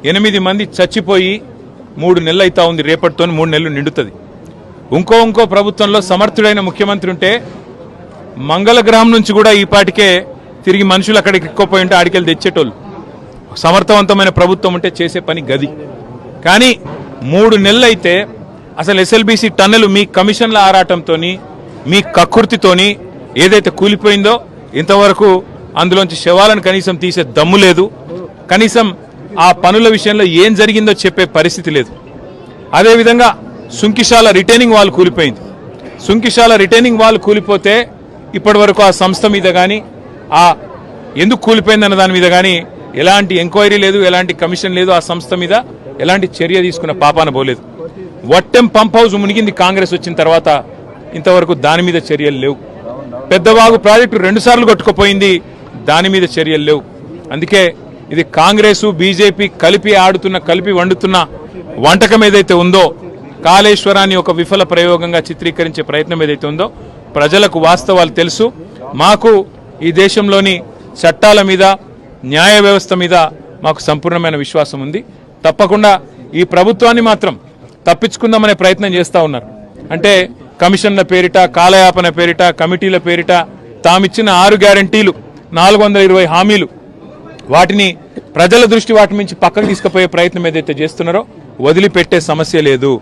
8 మంది చచ్చిపోయి 3 నెలలు అవుతా ఉంది. రేపటితో 3 నెలలు నిండుతుంది. ఇంకో ప్రభుత్వంలో సమర్థుడైన ముఖ్యమంత్రి ఉంటే మంగళగ్రామం నుంచి కూడా ఈ పాటికే తిరిగి మనుషులు అక్కడికి ఎక్కువపోయి ఉంటే ఆడికెళ్ళి తెచ్చేటోళ్ళు. సమర్థవంతమైన ప్రభుత్వం ఉంటే చేసే పని గది. కానీ 3 నెలలు అయితే అసలు ఎస్ఎల్బీసీ టన్నెల్ మీ కమిషన్ల ఆరాటంతో మీ కక్కుర్తితోని ఏదైతే కూలిపోయిందో ఇంతవరకు అందులోంచి శవాలను కనీసం తీసే దమ్ము లేదు. కనీసం ఆ పనుల విషయంలో ఏం జరిగిందో చెప్పే పరిస్థితి లేదు. అదేవిధంగా సుంకిశాల రిటైనింగ్ వాల్ కూలిపోయింది. సుంకిశాల రిటైనింగ్ వాల్ కూలిపోతే ఇప్పటి వరకు ఆ సంస్థ మీద కానీ ఆ ఎందుకు కూలిపోయిందన్న దాని మీద కానీ ఎలాంటి ఎంక్వైరీ లేదు, ఎలాంటి కమిషన్ లేదు. ఆ సంస్థ మీద ఎలాంటి చర్య తీసుకున్న పాపాన పోలేదు. వట్టెం పంప్ హౌస్ మునిగింది కాంగ్రెస్ వచ్చిన తర్వాత, ఇంతవరకు దాని మీద చర్యలు లేవు. పెద్దవాగు ప్రాజెక్టు 2 సార్లు కొట్టుకుపోయింది, దాని మీద చర్యలు లేవు. అందుకే ఇది కాంగ్రెసు బీజేపీ కలిపి వండుతున్న వంటకం ఏదైతే ఉందో, కాళేశ్వరాన్ని ఒక విఫల ప్రయోగంగా చిత్రీకరించే ప్రయత్నం ఏదైతే ఉందో, ప్రజలకు వాస్తవాలు తెలుసు. మాకు ఈ దేశంలోని చట్టాల మీద, న్యాయ వ్యవస్థ మీద మాకు సంపూర్ణమైన విశ్వాసం ఉంది. తప్పకుండా ఈ ప్రభుత్వాన్ని మాత్రం తప్పించుకుందామనే ప్రయత్నం చేస్తూ ఉన్నారు. అంటే కమిషన్ల పేరిట, కాలయాపన పేరిట, కమిటీల పేరిట తామిచ్చిన 6 గ్యారంటీలు, 420 హామీలు, వాటిని ప్రజల దృష్టి వాటి నుంచి పక్కకు తీసుకుపోయే ప్రయత్నం ఏదైతే చేస్తున్నారో వదిలిపెట్టే సమస్య లేదు.